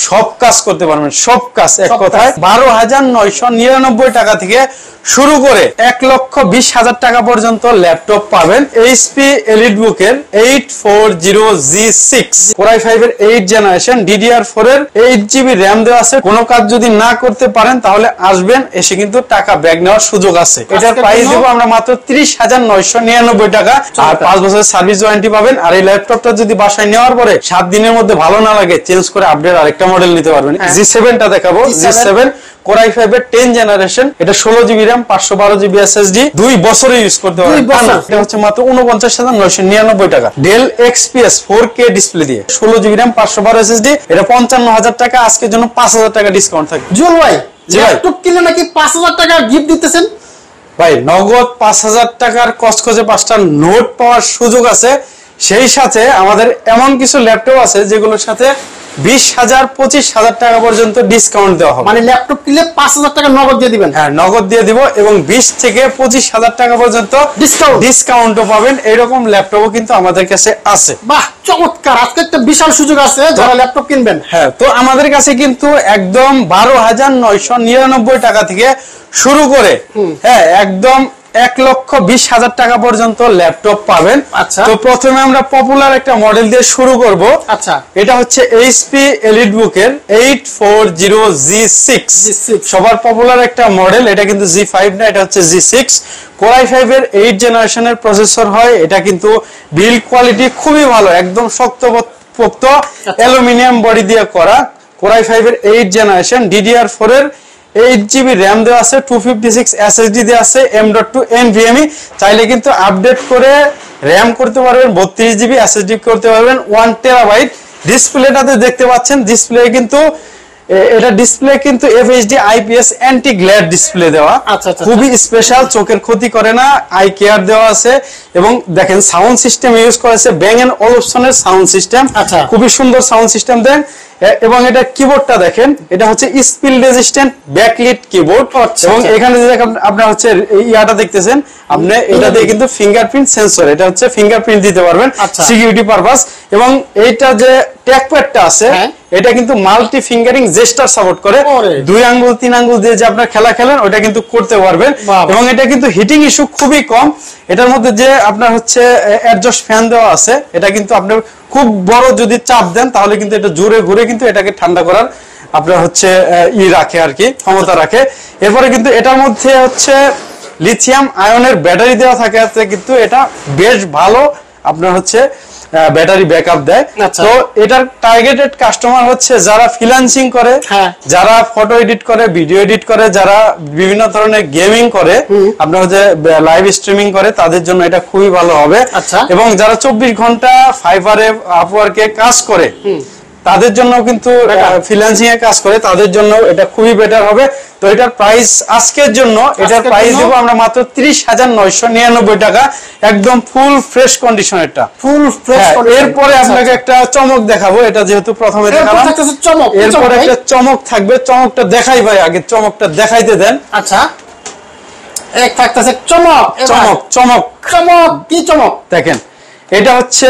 সব কাজ করতে পারবেন, সব কাজ এক কথায় 12,999 টাকা থেকে শুরু করে 1,20,000 টাকা পর্যন্ত ল্যাপটপ পাবেন এইচপি এলিটবুকের 840G6 Core i5 এর 8 জেনারেশন DDR4 এর 8GB RAM দেওয়া আছে। কোনো কাজ যদি না করতে পারেন তাহলে আসবেন, এসে কিন্তু টাকা ব্যাক নেওয়ার সুযোগ আছে। এটার প্রাইস দেব আমরা মাত্র 30,999 টাকা, আর 5 বছরের সার্ভিস ওয়ারেন্টি পাবেন। আর এই ল্যাপটপটা যদি বাসায় নেওয়ার পরে 7 দিনের মধ্যে ভালো না লাগে চেঞ্জ করে আপডেট আরেকটা মডেল নিতে পারবেন। G7 টা দেখাবো, G7 Core i5 এর 10 জেনারেশন, এটা 16GB RAM 512GB SSD, 2 বছরে ইউজ করতে পারবেন। এটা হচ্ছে মাত্র 49,999 টাকা। Dell XPS 4K ডিসপ্লে দিয়ে 16GB RAM 512 SSD, এটা 55,000 টাকা। আজকের জন্য 5,000 টাকা ডিসকাউন্ট থাকবে। জুল ভাই, ল্যাপটপ কিনলে নাকি 5,000 টাকা গিফট দিতেছেন ভাই? নগদ 5,000 টাকার কসকসে 5টা নোট পাওয়ার সুযোগ আছে। সেই সাথে আমাদের এমন কিছু ল্যাপটপ আছে যেগুলোর সাথে 20,000 25,000 টাকা পর্যন্ত ডিসকাউন্ট দেওয়া হবে। মানে ল্যাপটপ কিনলে 5,000 টাকা নগদ দিয়ে দিবেন? হ্যাঁ, নগদ দিয়ে দিব, এবং 20 থেকে 25,000 টাকা পর্যন্ত ডিসকাউন্টও পাবেন। এইরকম ল্যাপটপও কিন্তু আমাদের কাছে আছে। বাহ, চমৎকার! আজকে একটা বিশাল সুযোগ আছে যারা ল্যাপটপ কিনবেন। হ্যাঁ, তো আমাদের কাছে কিন্তু একদম 12,999 টাকা থেকে শুরু করে হ্যাঁ একদম 1,20,000 টাকা পর্যন্ত ল্যাপটপ পাবেন। আচ্ছা, তো প্রথমে আমরা পপুলার একটা মডেল দিয়ে শুরু করব। আচ্ছা, এটা হচ্ছে এইচপি এলিটবুকের 840G6 সবার পপুলার একটা মডেল। এটা কিন্তু G5 না, এটা হচ্ছে G6। Core i5 এর 8 জেনারেশনের প্রসেসর হয়। এটা কিন্তু বিল্ড কোয়ালিটি খুবই ভালো, একদম শক্তপোক্ত অ্যালুমিনিয়াম বডি দিয়ে করা। Core i5 এর 8 জেনারেশন, DDR4 এর 8GB RAM দেওয়া আছে, 256 SSD দেওয়া আছে, M.2 NVMe। চাইলে কিন্তু আপডেট করে RAM করতে পারবেন, 32GB SSD করতে পারবেন, 1TB। ডিসপ্লেটাতে দেখতে পাচ্ছেন, ডিসপ্লে কিন্তু এটা ডিসপ্লে কিন্তু FHD IPS anti glare display দেওয়া। খুবই স্পেশাল, চোখের ক্ষতি করে না, আই কেয়ার দেওয়া আছে। এবং দেখেন সাউন্ড সিস্টেম ইউজ করেছে Bang & Olufsen এর সাউন্ড সিস্টেম, খুবই সুন্দর সাউন্ড সিস্টেম দেন। এবং এটা কিবোর্ডটা দেখেন, এটা হচ্ছে স্পিল রেজিস্ট্যান্ট ব্যাকলিট কিবোর্ড। এবং এখানে যে আপনারা হচ্ছে ইয়াটা দেখতেছেন, আপনি এটা দিয়ে কিন্তু ফিঙ্গারপ্রিন্ট সেন্সর, এটা হচ্ছে ফিঙ্গারপ্রিন্ট দিতে পারবেন সিকিউরিটি পারপাস। এবং এইটা যে ট্র্যাকপ্যাডটা আছে, এটা কিন্তু মাল্টি ফিঙ্গারিং জেস্টার সাপোর্ট করে। 2 আঙ্গুল 3 আঙ্গুল দিয়ে যে আপনারা খেলা খেলেন ওটা কিন্তু করতে পারবেন। এবং এটা কিন্তু হিটিং ইস্যু খুবই কম। এটার মধ্যে যে আপনার হচ্ছে অ্যাডজাস্ট ফ্যান দেওয়া আছে, এটা কিন্তু আপনার খুব বড় যদি চাপ দেন তাহলে কিন্তু এটা জোরে ঘুরে কিন্তু এটাকে ঠান্ডা করার আপনার হচ্ছে রাখে আর কি, ক্ষমতা রাখে। এরপরে কিন্তু এটার মধ্যে হচ্ছে লিথিয়াম আয়নের ব্যাটারি দেওয়া থাকে, কিন্তু এটা বেশ ভালো আপনার হচ্ছে ব্যাটারি ব্যাকআপ দেয়। তো এটার টার্গেটেড কাস্টমার হচ্ছে যারা ফ্রিল্যান্সিং করে, যারা ফটো এডিট করে, ভিডিও এডিট করে, যারা বিভিন্ন ধরনের গেমিং করে, আপনার হচ্ছে লাইভ স্ট্রিমিং করে, তাদের জন্য এটা খুবই ভালো হবে। এবং যারা 24 ঘন্টা ফাইবারে আপওয়ার্কে কাজ করে, তাদের জন্য কিন্তু ফ্রিল্যান্সিং এ কাজ করে, তাদের জন্য এটা খুবই বেটার হবে। তো এটার প্রাইস আজকের জন্য এটার প্রাইস দেব আমরা মাত্র 30,999 টাকা, একদম ফুল ফ্রেশ কন্ডিশনেরটা, ফুল ফ্রেশ। এরপরে আপনাকে একটা চমক দেখাবো, এটা যেহেতু প্রথমে দেখালাম, এরপরে একটা চমক থাকবে। চমকটা দেখাই ভাই, আগে চমকটা দেখাইতে দেন। আচ্ছা, এক থাকতেছে চমক। চমক চমক চমক কি চমক? দেখেন, এটা হচ্ছে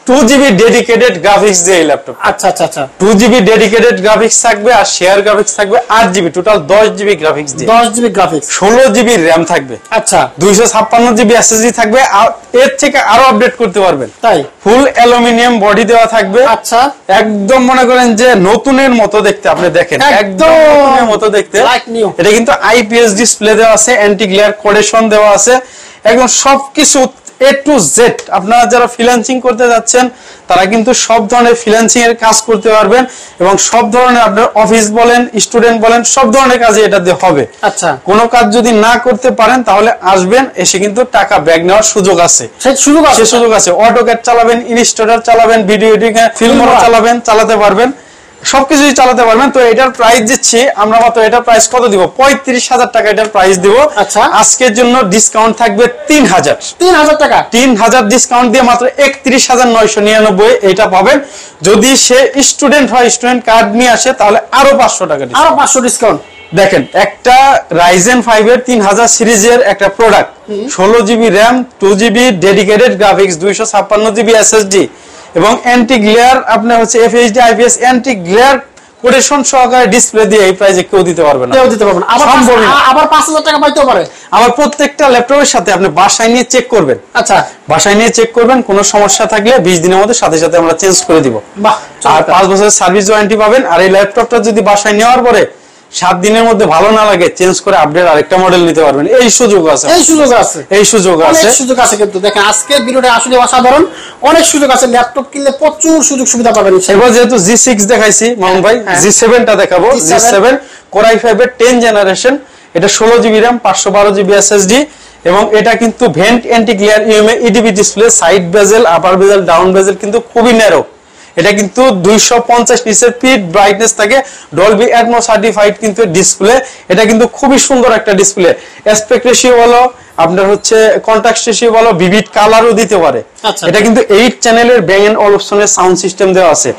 2GB ডেডিকেটেড গ্রাফিক্স দিয়ে এই ল্যাপটপ। আচ্ছা আচ্ছা আচ্ছা, 2GB ডেডিকেটেড গ্রাফিক্স থাকবে, আর শেয়ার গ্রাফিক্স থাকবে 8GB, টোটাল 10GB গ্রাফিক্স দিয়ে, 10GB গ্রাফিক্স, 16GB RAM থাকবে। আচ্ছা, 256GB SSD থাকবে, আর এর থেকে আরো আপডেট করতে পারবেন। তাই ফুল অ্যালুমিনিয়াম বডি দেওয়া থাকবে। আচ্ছা, একদম মনে করেন যে নতুনের মতো দেখতে, আপনি দেখেন একদম নতুনের মতো দেখতে। এটা কিন্তু IPS ডিসপ্লে দেওয়া আছে, অ্যান্টি গ্লেয়ার কোডেশন দেওয়া আছে, একদম সবকিছু A to Z। আপনারা যারা ফ্রিল্যান্সিং করতে যাচ্ছেন তারা কিন্তু সব ধরনের ফ্রিল্যান্সিং এর কাজ করতে পারবেন, এবং সব ধরনের আপনার অফিস বলেন, স্টুডেন্ট বলেন, সব ধরনের কাজে এটা দিয়ে হবে। আচ্ছা, কোনো কাজ যদি না করতে পারেন তাহলে আসবেন, এসে কিন্তু টাকা ব্যাক নেওয়ার সুযোগ আছে। সেই সুযোগ আছে। অটোক্যাড চালাবেন, ইলাস্ট্রেটর চালাবেন, ভিডিও এডিটিং ফিল্মোরা চালাবেন, চালাতে পারবেন, সবকিছুই চালাতে পারবেন। তো এটার প্রাইস দিচ্ছি আমরা মাত্র, এটার প্রাইস কত দিব? 35,000 টাকা এটার প্রাইস দিব। আচ্ছা, আজকের জন্য ডিসকাউন্ট থাকবে 3,000 টাকা। 3,000 ডিসকাউন্ট দিয়ে মাত্র 31,999 এটা পাবেন। যদি সে স্টুডেন্ট হয়, স্টুডেন্ট কার্ড নিয়ে আসে, তাহলে আরো 500 টাকা, আরো 500 ডিসকাউন্ট। দেখেন, একটা Ryzen 5 এর 3000 সিরিজের একটা product, 16GB RAM, 2GB dedicated graphics, 256GB SSD, এবং অ্যান্টি গ্লেয়ার আপনার হচ্ছে FHD IPS anti glare quotation সহকারে ডিসপ্লে দিয়ে এই প্রাইসে কেউ দিতে পারবে না, কেউ দিতে পারবে না। আবার 5000 টাকা পাইতে পারে। আবার প্রত্যেকটা ল্যাপটপের সাথে আপনি বাসায় নিয়ে চেক করবেন। আচ্ছা, বাসায় নিয়ে চেক করবেন, কোনো সমস্যা থাকলে 20 দিনের মধ্যে সাথে সাথে আমরা চেঞ্জ করে দিব। বাহ, আর 5 বছরের সার্ভিস ওয়ারেন্টি পাবেন। আর এই ল্যাপটপটা যদি বাসায় নেওয়ার পরে 7 দিনের মধ্যে ভালো না লাগে চেঞ্জ করে আপডেট আরেকটা মডেল নিতে পারবেন। এই সুযোগ আছে, এই সুযোগ আছে, এই সুযোগ আছে, অনেক সুযোগ আছে। কিন্তু দেখেন আজকে ভিডিওটা আসলে অসাধারণ, অনেক সুযোগ আছে। ল্যাপটপ কিনলে প্রচুর সুযোগ সুবিধা পাবেন। এবার যেহেতু G6 দেখাইছি মামুন ভাই, G7 টা দেখাবো। G7 Core i5 এর 10 জেনারেশন, এটা 16GB RAM 512GB SSD এবং এটা কিন্তু ভেন্ট anti glare UMA EDB display, side bezel, upper bezel, down bezel কিন্তু খুবই ন্যারো। এটা কিন্তু 250 নিচের পিট ব্রাইটনেস থাকে, ডলবি অ্যাটমস সার্টিফাইড কিন্তু ডিসপ্লে। এটা কিন্তু খুবই সুন্দর একটা ডিসপ্লে। অ্যাসপেক্ট রেশিও বলো, আপনার হচ্ছে কন্ট্রাস্ট রেশিও বলো, ভিভিড কালারও দিতে পারে। এটা কিন্তু 8 চ্যানেলের ব্যাং এন্ড অলপশনের সাউন্ড সিস্টেম দেওয়া আছে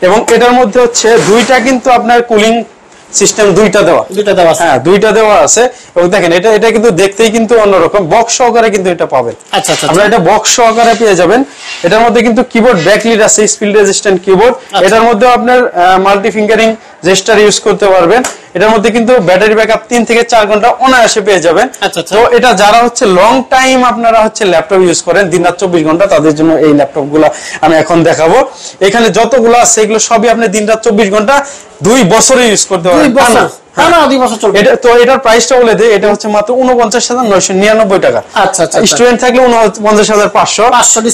এবং এটার মধ্যে হচ্ছে দুইটা কিন্তু আপনার কুলিং সিস্টেম দুইটা দেওয়া আছে। হ্যাঁ, দুইটা দেওয়া আছে এবং দেখেন এটা কিন্তু দেখতেই কিন্তু অন্যরকম, বক্স সহকারে কিন্তু এটা পাবেন। আচ্ছা আচ্ছা, আপনারা এটা বক্স সহকারে পেয়ে যাবেন। এটার মধ্যে কিন্তু কিবোর্ড ব্যাকলিট আছে, স্পিড রেজিস্ট্যান্ট কিবোর্ড। এটার মধ্যে আপনার মাল্টি ফিঙ্গারিং জেস্টার ইউজ করতে পারবেন। এটার মধ্যে কিন্তু ব্যাটারি ব্যাকআপ 3 থেকে 4 ঘন্টা অনায়াসে পেয়ে যাবেন। তো এটা যারা হচ্ছে লং টাইম আপনারা হচ্ছে ল্যাপটপ ইউজ করেন, দিন রাত 24 ঘন্টা, তাদের জন্য এই ল্যাপটপগুলো আমি এখন দেখাবো। এখানে যতগুলো আছে এগুলো সবই আপনি দিন রাত 24 ঘন্টা 2 বছরে ইউজ করতে পারবেন। 2 বছর, হ্যাঁ 2 বছর চলবে। এটা তো এটার প্রাইসটা বলে দেই, এটা হচ্ছে মাত্র 49,999 টাকা। আচ্ছা আচ্ছা, স্টুডেন্ট থাকলে 49,500।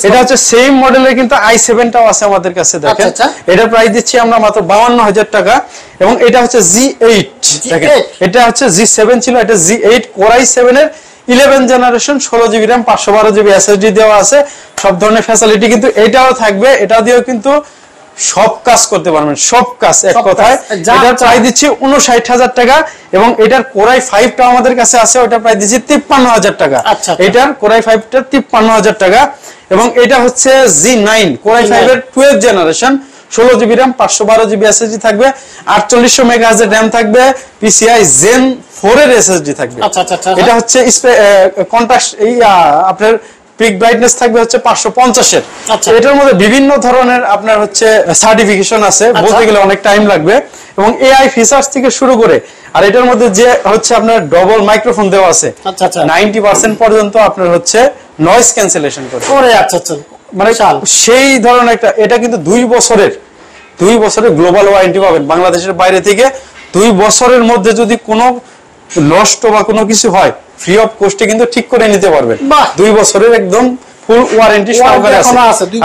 এটা হচ্ছে সেম মডেলের কিন্তু i7 টাও আছে আমাদের কাছে। দেখেন এটার প্রাইস দিচ্ছি আমরা মাত্র 52,000 টাকা এবং এটা হচ্ছে G8। দেখেন এটা হচ্ছে G7 ছিল, এটা G8 Core i7 এর 11 generation, 16GB RAM 512GB SSD দেওয়া আছে। সব ধরনের ফ্যাসিলিটি কিন্তু এটাও থাকবে। এটা দিয়েও কিন্তু সব কাজ করতে পারবেন, সব কাজ এক কথায়। এটার প্রাইস দিচ্ছি 59,000 টাকা এবং এটার Core i5 টা আমাদের কাছে আছে, ওটা প্রাইস দিচ্ছি 53,000 টাকা। এটার Core i5 টা 53,000 টাকা এবং এটা হচ্ছে G9 Core i5 এর 12 generation, 16GB RAM 512GB SSD থাকবে, 4800 MHz এর RAM থাকবে, PCI Gen 4 এর SSD থাকবে। এটা হচ্ছে কন্ট্রাস্ট আপনার পিক ব্রাইটনেস থাকবে হচ্ছে 550 এর। এটার মধ্যে বিভিন্ন ধরনের আপনার হচ্ছে সার্টিফিকেশন আছে, বলতে গেলে অনেক টাইম লাগবে এবং AI ফিচার্স থেকে শুরু করে। আর এটার মধ্যে যে হচ্ছে আপনার ডবল মাইক্রোফোন দেওয়া আছে, 90% পর্যন্ত আপনার হচ্ছে নয়েজ ক্যান্সেলেশন করে। মানে সেই ধরনের একটা, এটা কিন্তু 2 বছরের গ্লোবাল ওয়ারেন্টি পাবেন বাংলাদেশের বাইরে থেকে। 2 বছরের মধ্যে যদি কোনো নষ্ট বা কোনো কিছু হয়, ফ্রি অফ কস্টে কিন্তু ঠিক করে নিতে পারবেন। 2 বছরের একদম ফুল ওয়ারেন্টি সহকারে আছে।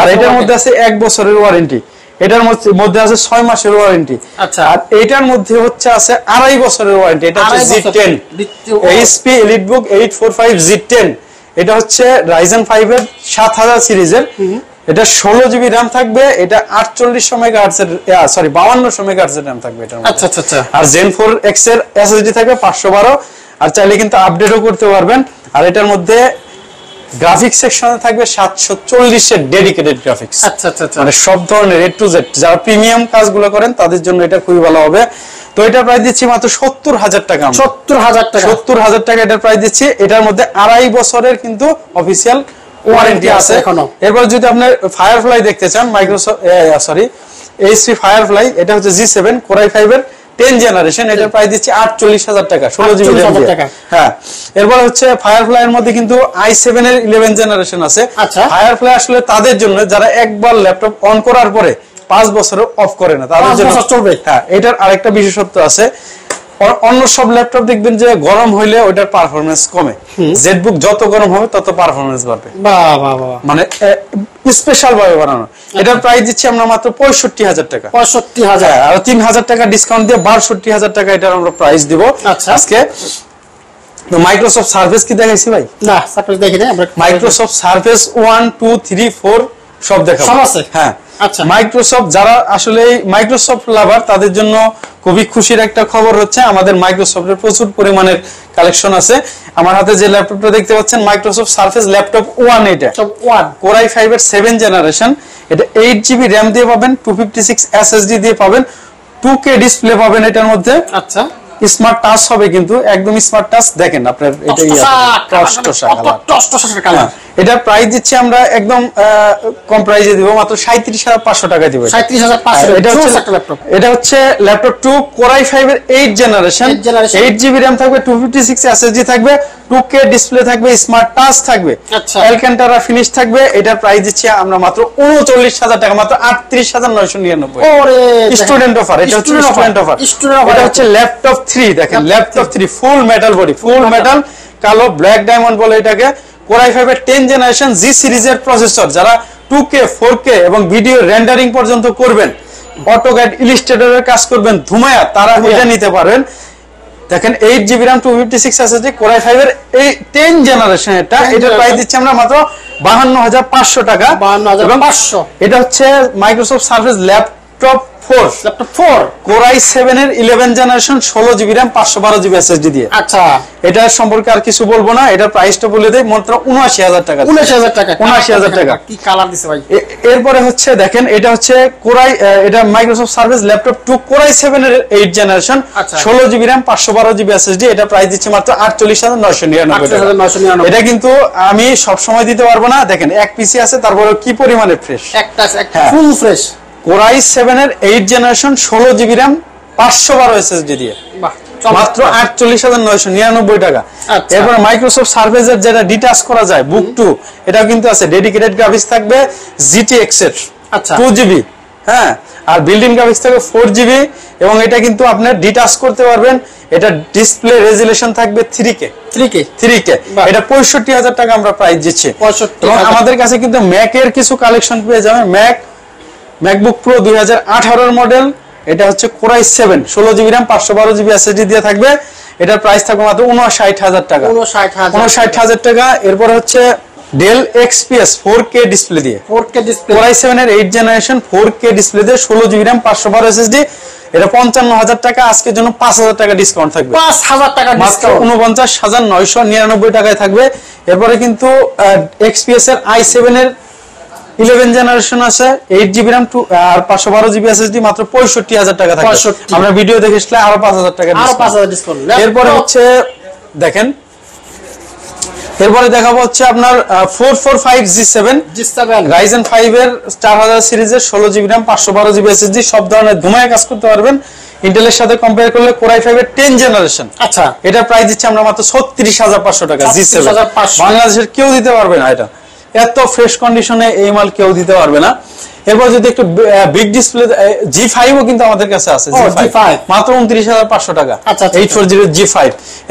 আর এটার মধ্যে আছে 1 বছরের ওয়ারেন্টি, এটার মধ্যে আছে 6 মাসের ওয়ারেন্টি, আর এটার মধ্যে হচ্ছে আছে 2.5 বছরের ওয়ারেন্টি। এটা হচ্ছে G10 HP EliteBook 845 G10। এটা হচ্ছে Ryzen 5 এর 7000 সিরিজের। এটা 16GB RAM থাকবে, এটা 4800 MHz এর 5200 MHz এর RAM থাকবে এটার মধ্যে। আচ্ছা। আর Gen 4X এর SSD থাকবে 512। আর চাইলে কিন্তু আপডেটও করতে পারবেন। আর এটার মধ্যে গ্রাফিক্স সেকশনে থাকবে 740 এর ডেডিকেটেড গ্রাফিক্স। মানে সব ধরনের A to Z, যারা প্রিমিয়াম কাজগুলো করেন তাদের জন্য এটা খুবই ভালো হবে। তো এটা প্রাইস দিচ্ছি মাত্র 70,000 টাকা। 70,000 টাকা এটার প্রাইস দিচ্ছি। এটার মধ্যে 2.5 বছরের কিন্তু অফিসিয়াল ওয়ারেন্টি আছে। এরপর যদি আপনি ফায়ারফ্লাই দেখতে চান, HP ফায়ারফ্লাই, এটা হচ্ছে G7 Core i5 এর 10 জেনারেশন, এটার প্রাইস দিচ্ছি 48,000 টাকা, 16GB RAM। হ্যাঁ, এরপর হচ্ছে ফায়ারফ্লাই এর মধ্যে কিন্তু i7 এর 11 জেনারেশন আছে। ফায়ারফ্লাই আসলে তাদের জন্য যারা একবার ল্যাপটপ অন করার পরে 5 বছরও অফ করে না, তাদের জন্য চলবে। হ্যাঁ, এটার আরেকটা বিশেষত্ব আছে। অন্য সব ল্যাপটপ দেখবেন যে গরম হইলে ওটার পারফরম্যান্স কমে, জেটবুক যত গরম হবে তত পারফরম্যান্স বাড়বে। মানে স্পেশাল ভাবে বানানো। এটার প্রাইস দিচ্ছি আমরা মাত্র 65,000 টাকা। 65,000 আর 3,000 টাকা ডিসকাউন্ট দিয়ে 62,000 টাকা এটার আমরা প্রাইস দিব আজকে। তো মাইক্রোসফট সার্ফেস কি দেখাইছি ভাই? না, সার্ফেস দেখিনি আমরা। মাইক্রোসফট সার্ফেস 1 2 3 4 সব দেখাবো। সব আছে। হ্যাঁ, আচ্ছা। মাইক্রোসফট যারা আসলে মাইক্রোসফট লাভার তাদের জন্য খুবই খুশির একটা খবর হচ্ছে আমাদের মাইক্রোসফটের প্রচুর পরিমাণের কালেকশন আছে। আমার হাতে যে ল্যাপটপটা দেখতে পাচ্ছেন মাইক্রোসফট সার্ফেস ল্যাপটপ 1, এটা Core i5 এর 7 জেনারেশন। এটা 8GB RAM দিয়ে পাবেন, 256 SSD দিয়ে পাবেন, 2K ডিসপ্লে পাবেন এটার মধ্যে। আচ্ছা, স্মার্ট টাচ হবে কিন্তু একদম স্মার্ট টাচ। দেখেন আপনার এটা এটা প্রাইস দিচ্ছি আমরা একদম কম প্রাইসে দিব, মাত্র 37,500 টাকা দিব। 37,500 এটা হচ্ছে ল্যাপটপ 2 Core i5 এর 8 জেনারেশন, 8GB RAM থাকবে, 256 SSD থাকবে, 2K ডিসপ্লে থাকবে, স্মার্ট টাচ থাকবে, অ্যালকান্টারা ফিনিশ থাকবে। এটার প্রাইস দিচ্ছি আমরা মাত্র 39,000 টাকা, মাত্র 38,999। ওরে স্টুডেন্ট অফার, এটা হচ্ছে স্টুডেন্ট অফার। এটা হচ্ছে ল্যাপটপ 3, দেখেন ল্যাপটপ 3 ফুল মেটাল বডি, ফুল মেটাল কালো ব্ল্যাক ডায়মন্ড বলে এটাকে। Core i5 এর 10 জেনারেশন G সিরিজের প্রসেসর, যারা 2K 4K এবং ভিডিও রেন্ডারিং পর্যন্ত করবেন, অটোক্যাড ইলাস্ট্রেটরের কাজ করবেন ধুমায়া, তারা এটা নিতে পারবেন। দেখেন 8GB RAM 256 SSD Core i5 এর এই 10 জেনারেশন এটার প্রাইস দিচ্ছি আমরা মাত্র 52,500 টাকা। 52,500। এটা হচ্ছে Microsoft surface laptop 4 Core i7 এর 11 generation 16GB RAM 512GB SSD দিয়ে। আচ্ছা, এটা সম্পর্কে আর কিছু বলবো না, এটা প্রাইসটা বলে দেই মাত্র 79,000 টাকা। 79,000 টাকা, 79,000 টাকা। কি কালার দিছে ভাই। এরপরে হচ্ছে দেখেন এটা হচ্ছে এটা Microsoft surface laptop 2 Core i7 এর 8 generation 16GB RAM 512GB SSD। এটা প্রাইস দিচ্ছে মাত্র 48,999 টাকা। এটা কিন্তু আমি সব সময় দিতে পারবো না, দেখেন এক পিসি আছে, তারপরে কি পরিমাণে ফ্রেশ, একটা ফুল ফ্রেশ Core i7 এর 8 জেনারেশন 16GB RAM 512 SSD দিয়ে মাত্র 48,999 টাকা। এরপর মাইক্রোসফট সার্ফেস এর যেটা ডিটাচ করা যায় বুক 2, এটাও কিন্তু আছে, ডেডিকেটেড গ্রাফিক্স থাকবে GTX এর 2GB, হ্যাঁ, আর বিল্ট-ইন গ্রাফিক্স থাকবে 4GB, এবং এটা কিন্তু আপনি ডিটাচ করতে পারবেন। এটা ডিসপ্লে রেজোলিউশন থাকবে 3K। এটা 65,000 টাকা আমরা প্রাইস দিচ্ছি। এবং আমাদের কাছে কিন্তু ম্যাক এর কিছু কালেকশন পেয়ে যাবেন। ম্যাকবুক প্রো 2018 মডেল, এটা হচ্ছে Core i7 16GB RAM 512GB SSD দিয়ে থাকবে। এটার প্রাইস থাকবে মাত্র 59,000 টাকা। 59,000 টাকা। এরপর হচ্ছে ডেল XPS 4K ডিসপ্লে দিয়ে, 4K ডিসপ্লে Core i7 এর 8 জেনারেশন 4K ডিসপ্লে দিয়ে 16GB RAM 512 SSD। এটা 55,000 টাকা, আজকের জন্য 5,000 টাকা ডিসকাউন্ট থাকবে। 5,000 টাকা ডিসকাউন্ট, 49,999 টাকায় থাকবে। এরপরে কিন্তু XPS এর i7 এর 11 জেনারেশন আছে, 8GB RAM আর 512GB SSD, মাত্র 65,000 টাকা থাকবে। আমরা ভিডিও দেখে আসলে আরো 5,000 টাকা ডিসকাউন্ট। এরপরে হচ্ছে দেখেন, এরপরে দেখাবো হচ্ছে আপনার 445G7 Ryzen 5 এর 4000 সিরিজের 16GB RAM 512GB SSD, সব ধরনের ধুমায় কাজ করতে পারবেন। ইন্টেলের সাথে কম্পেয়ার করলে Core i5 এর 10 জেনারেশন, আচ্ছা, এটা প্রাইস দিচ্ছি আমরা মাত্র 36,500 টাকা। G7 বাংলাদেশের কেউ দিতে পারবে না, এটা এত ফ্রেশ কন্ডিশনে এই মাল কেউ দিতে পারবে না। এরপর যদি একটু বিগ ডিসপ্লে G5 ও কিন্তু আমাদের কাছে আছে, G5 মাত্র 29,500 টাকা। 840 G5।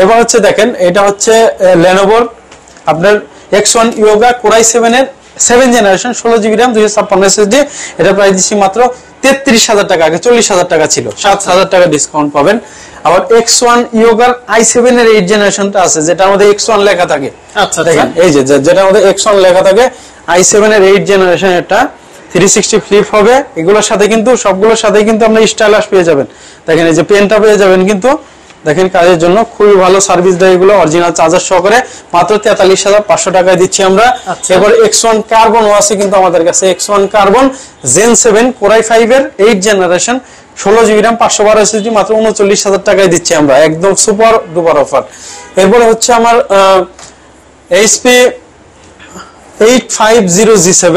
এবার হচ্ছে দেখেন, এটা হচ্ছে Lenovo আপনার X1 Yoga Core i7 এর 7 জেনারেশন 16GB RAM 256 SSD। এটা প্রাইস দিচ্ছি মাত্র 33,000 টাকা, আগে 40,000 টাকা ছিল, 7,000 টাকা ডিসকাউন্ট পাবেন। আবার X1 Yoga i7 এর 8 জেনারেশনটা আছে, যেটা আমাদের X1 লেখা থাকে। আচ্ছা, দেখেন এই যে যেটা আমাদের X1 লেখা থাকে, i7 এর 8 জেনারেশন, এটা 360 ফ্লিপ হবে। এগুলোর সাথে কিন্তু সবগুলোর সাথে কিন্তু আপনি স্টাইলাস পেয়ে যাবেন। দেখেন এই যে পেনটা পেয়ে যাবেন, কিন্তু দেখেন কাজের জন্য খুবই ভালো সার্ভিস দেয় এগুলো, অরিজিনাল চার্জার সহকারে মাত্র 43,500 টাকায় দিচ্ছি আমরা। এবার X1 কার্বন আছে কিন্তু আমাদের কাছে, X1 carbon Gen 7 Core i5 এর 8 জেনারেশন 16GB RAM 512 SSD, মাত্র 39,000 টাকায় দিচ্ছি আমরা, একদম সুপার ডুপার অফার। এরপরে হচ্ছে আমার HP 850G7,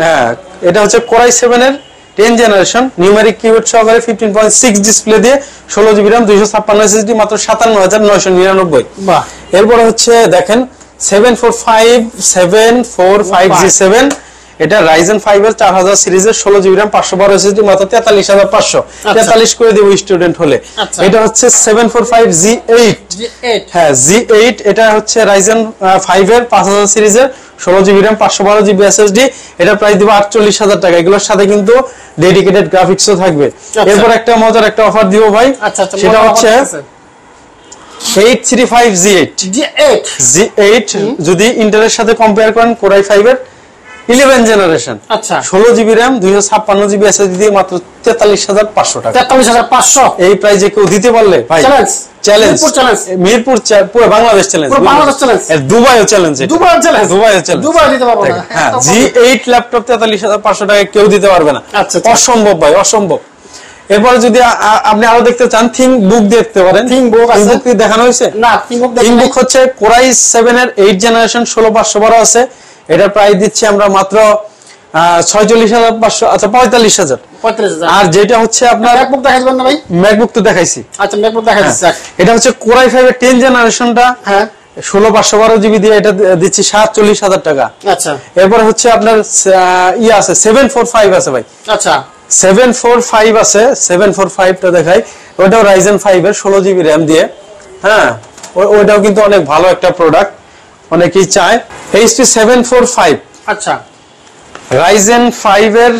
হ্যাঁ, এটা হচ্ছে Core i7 এর 10 জেনারেশন নিউমেরিক কিবোর্ড সহকারে 15.6 ডিসপ্লে দিয়ে 16GB RAM 256 SSD, মাত্র 57,999। বাহ। এরপরে হচ্ছে দেখেন 745G7, এটা Ryzen 5 এর 4000 সিরিজের 16GB RAM 512 SSD, মাত্র 43,500। 43 করে দেব স্টুডেন্ট হলে। এটা হচ্ছে 745G8, হ্যাঁ G8, এটা হচ্ছে Ryzen 5 এর 5000 সিরিজের 16GB RAM 512GB SSD। এটা প্রাইস দিব 48,000 টাকা। এগুলোর সাথে কিন্তু ডেডিকেটেড গ্রাফিক্সও থাকবে। এরপর একটা মজার একটা অফার দিব ভাই, সেটা হচ্ছে 835G8 যদি ইন্টেলের সাথে কম্পেয়ার করেন Core i5 এর 11 জেনারেশন, আচ্ছা, 16GB RAM 256GB SSD দিয়ে মাত্র 43,500 টাকা। 43,500 এই প্রাইসে কেউ দিতে পারলে ভাই চ্যালেঞ্জ, মিরপুর পুরো বাংলাদেশ চ্যালেঞ্জ, দুবাইও চ্যালেঞ্জ, দুবাইও দিতে পারবো না। হ্যাঁ, G8 ল্যাপটপ 43,500 টাকা কেউ দিতে পারবে না, অসম্ভব ভাই, অসম্ভব। এরপরে যদি আপনি আরো দেখতে চান থিঙ্ক বুক দেখতে পারেন। থিঙ্ক বুক আছে, কি দেখানো হয়েছে? না, থিঙ্ক বুক হচ্ছে কোরাই 7 এর 8 জেনারেশন 16512 আছে। এটা প্রাইস দিচ্ছি আমরা মাত্র 46,500, আচ্ছা 45,000। আর যেটা হচ্ছে আপনার ম্যাকবুক দেখাইবেন না ভাই? ম্যাকবুক তো দেখাইছি। আচ্ছা ম্যাকবুক দেখাইছি। এটা হচ্ছে কোরাই 5 এর 10 জেনারেশনটা, হ্যাঁ 16512 জিবি দিয়ে এটা দিচ্ছি 47,000 টাকা। আচ্ছা এরপরে হচ্ছে আপনার আছে 745 আছে ভাই। আচ্ছা 745 আছে, 745 টা দেখাই। ওটাও রাইজেন 5 এর 16 জিবি র‍্যাম দিয়ে, হ্যাঁ ওটাও কিন্তু অনেক ভালো একটা প্রোডাক্ট, অনেকেই চায়। HP 745, আচ্ছা রাইজেন 5 এর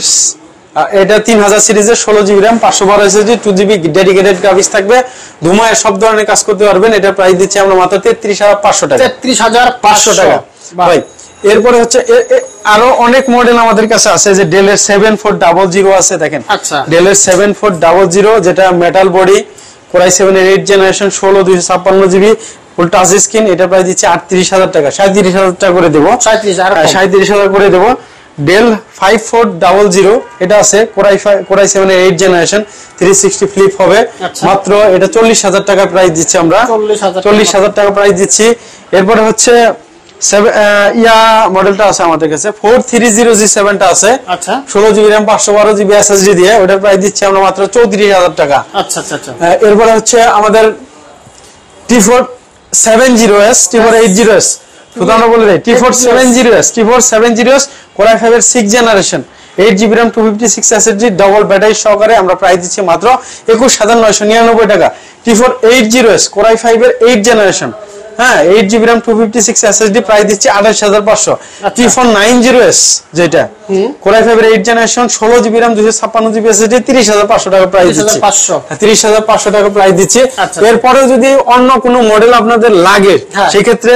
এটা 3000 সিরিজের 16 GB RAM 512 SSD 2 GB dedicated graphics থাকবে, ধুমায় সব ধরনের কাজ করতে পারবেন। এটা প্রাইস দিচ্ছি আমরা মাত্র 33,500 টাকা। 33,500 টাকা ভাই। এরপরে হচ্ছে আরো অনেক মডেল আমাদের কাছে আছে, যে ডেলের 7400 আছে, দেখেন ডেলের 7400 যেটা মেটাল বডি, কোরাই 7 এর 8 generation 16 GB full touch screen. এটা প্রাইস দিচ্ছি 38,000 টাকা, 37,000 টাকা করে দেবো, 37,000 করে দেবো। ডেল 5400 এটা আছে কোরাই 7 এর 8 জেনারেশন 360 ফ্লিপ হবে, মাত্র এটা 40,000 টাকা প্রাইস দিচ্ছি আমরা, 40,000 টাকা প্রাইস দিচ্ছি। এরপরে হচ্ছে মডেলটা আছে আমাদের কাছে 430G7 টা আছে, আচ্ছা 16 জিবি র‍্যাম 512 জিবি এসএসডি দিয়ে, ওটার প্রাইস দিচ্ছি আমরা মাত্র 34,000 টাকা। আচ্ছা আচ্ছা আচ্ছা। এরপরে হচ্ছে আমাদের T470S, T480S, সুতরাং বলে দেই T470S, T470S কোরাই 5 এর 6 generation 8 GB RAM 256 SSD double battery সহকারে আমরা প্রাইস দিচ্ছি মাত্র 21,999 টাকা। T480S কোরাই 5 এর 8 জেনারেশন, হ্যাঁ 8 জিবি র‍্যাম 256 এসএসডি প্রাইস দিচ্ছি 28,500। T490S যেটা কোরাই 5 এর 8 generation 16 GB RAM 256 GB SSD 30,500 টাকা প্রাইস দিচ্ছি, 30,500 টাকা প্রাইস দিচ্ছি। এরপরে যদি অন্য কোনো মডেল আপনাদের লাগে সেই ক্ষেত্রে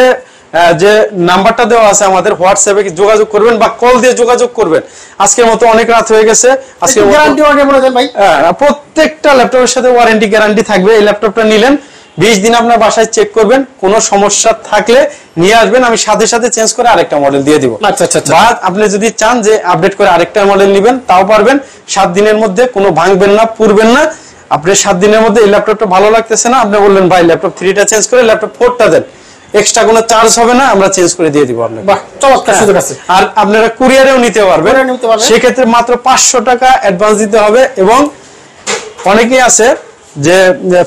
যে নাম্বারটা দেওয়া আছে আমাদের হোয়াটসঅ্যাপে যোগাযোগ করবেন বা কল দিয়ে যোগাযোগ করবেন। আজকের মতো অনেক রাত হয়ে গেছে, আজকে গ্যারান্টি ওয়ারেন্টি ভাই, প্রত্যেকটা ল্যাপটপের সাথে ওয়ারেন্টি গ্যারান্টি থাকবে। এই ল্যাপটপটা নিলেন 20 দিন আপনার বাসায় চেক করবেন, কোনো সমস্যা থাকলে নিয়ে আসবেন, আমি সাথে সাথে চেঞ্জ করে আরেকটা মডেল দিয়ে দিব। আচ্ছা আচ্ছা। বা আপনি যদি চান যে আপডেট করে আরেকটা মডেল নেবেন তাও পারবেন। 7 দিনের মধ্যে কোনো ভাঙবেন না, পুরবেন না। আপনি 7 দিনের মধ্যে এই ল্যাপটপটা ভালো লাগতেছে না, আপনি বললেন ভাই ল্যাপটপ 3টা চেঞ্জ করে ল্যাপটপ 4টা দেন, এক্সট্রা কোনো চার্জ হবে না, আমরা চেঞ্জ করে দিয়ে দিব আপনাকে। বাহ, চমৎকার সুযোগ আছে। আর আপনারা কুরিয়ারেও নিতে পারবেন, সেই ক্ষেত্রে মাত্র 500 টাকা অ্যাডভান্স দিতে হবে। এবং অনেকেই আছে যে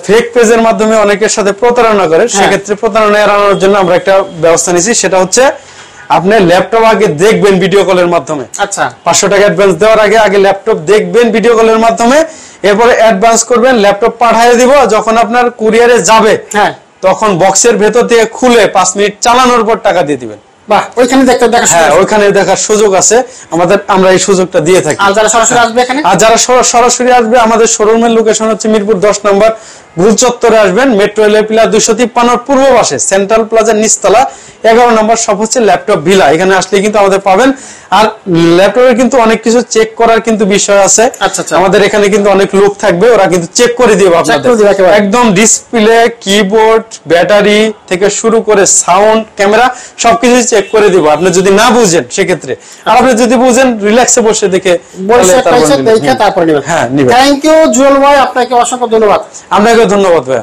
ফেক পেজের মাধ্যমে অনেকের সাথে প্রতারণা করে, সেক্ষেত্রে প্রতারণা এড়ানোর জন্য আমরা একটা ব্যবস্থা নিয়েছি, সেটা হচ্ছে আপনি ল্যাপটপ আগে দেখবেন ভিডিও কলের মাধ্যমে। আচ্ছা 500 টাকা অ্যাডভান্স দেওয়ার আগে ল্যাপটপ দেখবেন ভিডিও কলের মাধ্যমে, এরপরে অ্যাডভান্স করবেন, ল্যাপটপ পাঠিয়ে দিব। যখন আপনার কুরিয়ারে যাবে তখন বক্সের ভেতর থেকে খুলে 5 মিনিট চালানোর পর টাকা দিয়ে দিবেন। বাহ, ওইখানে ওইখানে দেখার সুযোগ আছে আমাদের, আমরা এই সুযোগটা দিয়ে থাকি। আর যারা সরাসরি আসবে এখানে, আর যারা সরাসরি আসবে আমাদের শোরুমের লোকেশন হচ্ছে মিরপুর 10 নম্বর ভুল চত্বরে আসবেন, মেট্রো রেল পিলার 253 পূর্ব পাশে সেন্ট্রাল প্লাজার নিচতলা 11 নম্বর শপ হচ্ছে ল্যাপটপ ভিলা। এখানে আসলে কিন্তু আমাদের পাবেন। আর ল্যাপটপের কিন্তু অনেক কিছু চেক করার কিন্তু বিষয় আছে, আমাদের এখানে কিন্তু অনেক লোক থাকবে, ওরা কিন্তু চেক করে দিবে আপনাদের একদম ডিসপ্লে, কিবোর্ড, ব্যাটারি থেকে শুরু করে সাউন্ড, ক্যামেরা সবকিছু চেক করে দিব আপনি যদি না বুঝেন সেক্ষেত্রে। আর আপনি যদি বুঝেন রিল্যাক্সে বসে দেখে তারপর নেবেন। হ্যাঁ, থ্যাংক ইউ জুয়েল ভাই, আপনাকে অসংখ্য ধন্যবাদ। আপনাকে ধন্যবাদ ভাই।